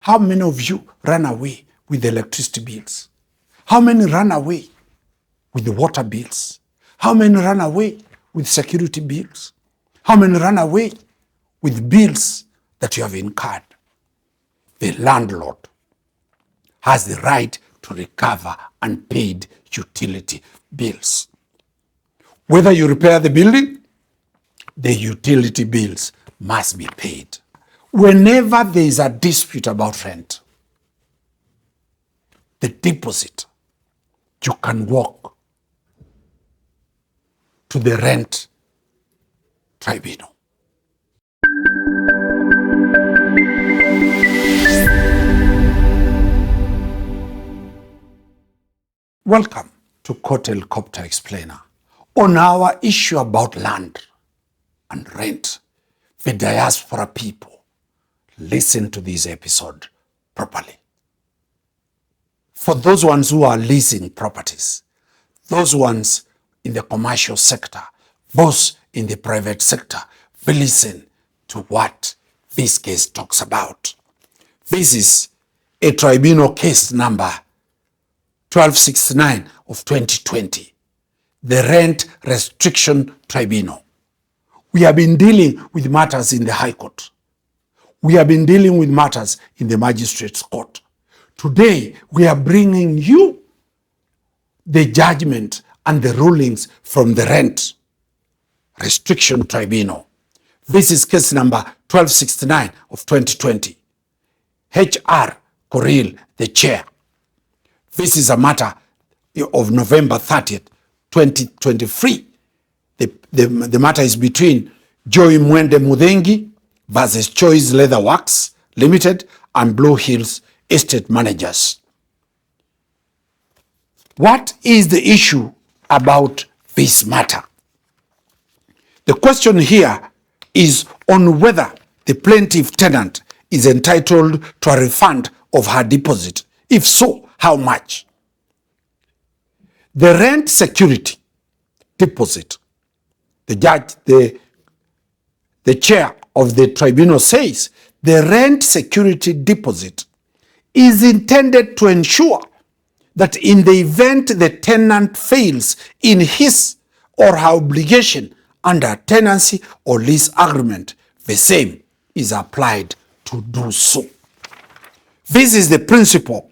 How many of you run away with the electricity bills? How many run away with the water bills? How many run away with security bills? How many run away with bills that you have incurred? The landlord has the right to recover unpaid utility bills. Whether you repair the building, the utility bills must be paid. Whenever there is a dispute about rent, the deposit, you can walk to the Rent Tribunal. Welcome to Court Helicopter Explainer. On our issue about land and rent, the diaspora people, listen to this episode properly. For those ones who are leasing properties, those ones in the commercial sector, those in the private sector, listen to what this case talks about. This is a tribunal case number 1269 of 2020, the Rent Restriction Tribunal. We have been dealing with matters in the High Court. We have been dealing with matters in the Magistrates Court. Today, we are bringing you the judgment and the rulings from the Rent Restriction Tribunal. This is case number 1269 of 2020. H.R. Coril, the chair. This is a matter of November 30th, 2023. The matter is between Joy Mwende Mudengi versus Choice Leather Works Limited and Blue Hills Estate Managers. What is the issue about this matter? The question here is on whether the plaintiff tenant is entitled to a refund of her deposit. If so, how much? The rent security deposit, the judge, the chair of the tribunal says, the rent security deposit is intended to ensure that in the event the tenant fails in his or her obligation under tenancy or lease agreement, the same is applied to do so. This is the principle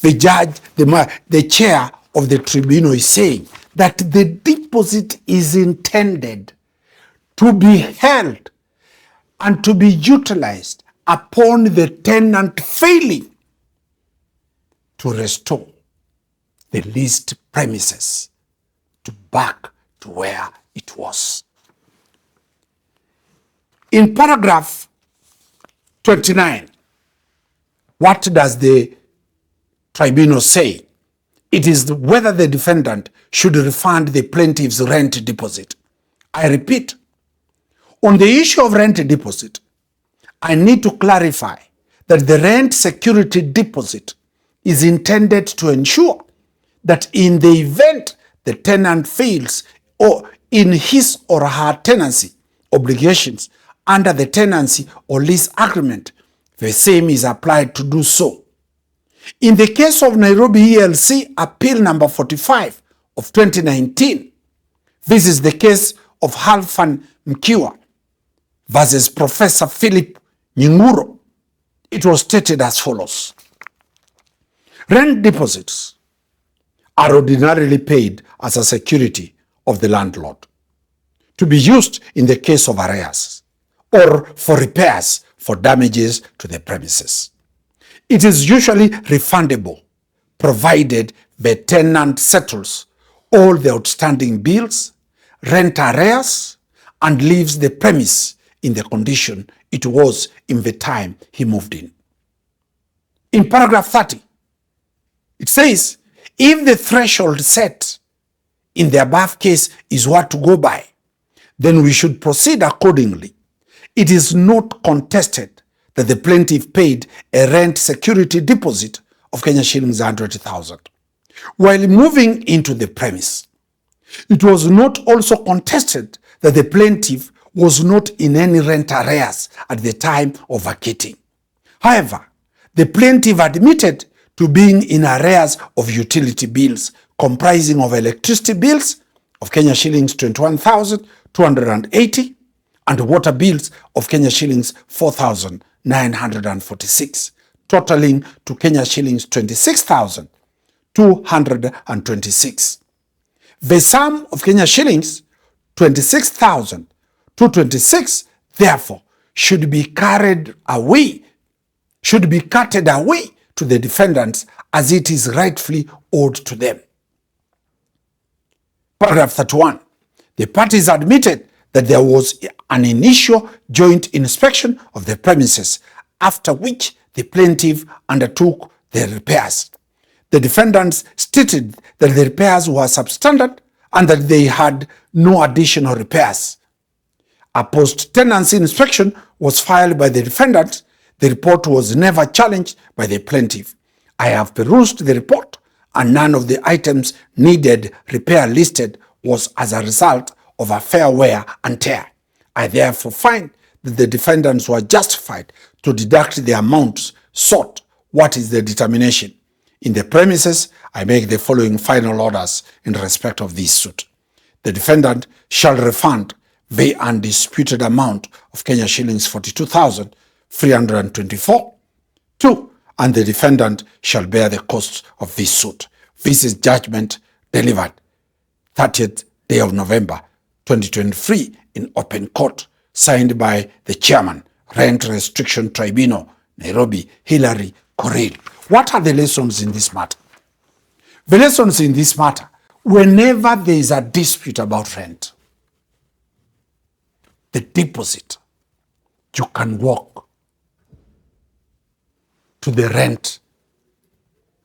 the judge, the chair of the tribunal is saying, that the deposit is intended to be held and to be utilized upon the tenant failing to restore the leased premises back to where it was. In paragraph 29, what does the tribunal say? It is whether the defendant should refund the plaintiff's rent deposit. I repeat, on the issue of rent deposit, I need to clarify that the rent security deposit is intended to ensure that in the event the tenant fails or in his or her tenancy obligations under the tenancy or lease agreement, the same is applied to do so. In the case of Nairobi ELC Appeal number 45 of 2019, this is the case of Halfan Mkiwa versus Professor Philip Nyinguro. It was stated as follows. Rent deposits are ordinarily paid as a security of the landlord to be used in the case of arrears or for repairs for damages to the premises. It is usually refundable provided the tenant settles all the outstanding bills, rent arrears, and leaves the premise in the condition it was in the time he moved in. In paragraph 30, it says, if the threshold set in the above case is what to go by, then we should proceed accordingly. It is not contested that the plaintiff paid a rent security deposit of Kenya shillings 100,000 while moving into the premise. It was not also contested that the plaintiff was not in any rent arrears at the time of vacating. However, The plaintiff admitted to being in arrears of utility bills comprising of electricity bills of Kenya shillings 21,280 and water bills of Kenya shillings 4,946, totaling to Kenya shillings 26,226. The sum of Kenya shillings 26,226 therefore should be carted away to the defendants as it is rightfully owed to them. Paragraph 31. The parties admitted that there was an initial joint inspection of the premises, after which the plaintiff undertook the repairs. The defendants stated that the repairs were substandard and that they had no additional repairs. A post-tenancy inspection was filed by the defendant. The report was never challenged by the plaintiff. I have perused the report, and none of the items needed repair listed was as a result of a fair wear and tear. I therefore find that the defendants were justified to deduct the amounts sought. What is the determination? In the premises, I make the following final orders in respect of this suit. The defendant shall refund the undisputed amount of Kenya shillings 42,324. 2. And the defendant shall bear the costs of this suit. This is judgment delivered 30th day of November 2023 in open court, signed by the chairman, Rent Restriction Tribunal, Nairobi, Hilary Koril. What are the lessons in this matter? The lessons in this matter: whenever there is a dispute about rent, the deposit, you can walk to the rent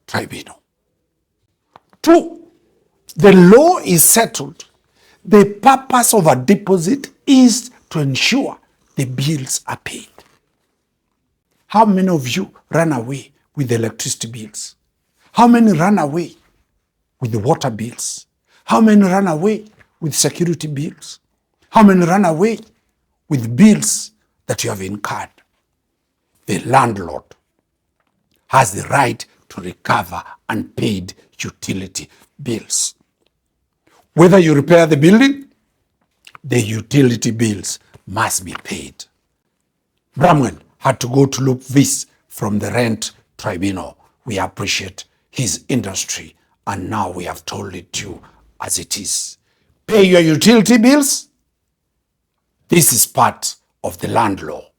tribunal. 2, the law is settled. The purpose of a deposit is to ensure the bills are paid. How many of you run away with the electricity bills? How many run away with the water bills? How many run away with security bills? How many run away with bills that you have incurred? The landlord has the right to recover unpaid utility bills. Whether you repair the building, the utility bills must be paid. Bramwell had to go to look this from the rent tribunal. We appreciate his industry, and now we have told it to you as it is. Pay your utility bills. This is part of the land law.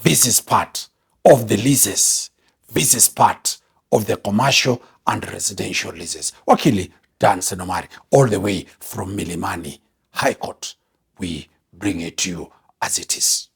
This is part of the leases. This is part of the commercial and residential leases. Wakili Danstan Omari, all the way from Milimani High Court. We bring it to you as it is.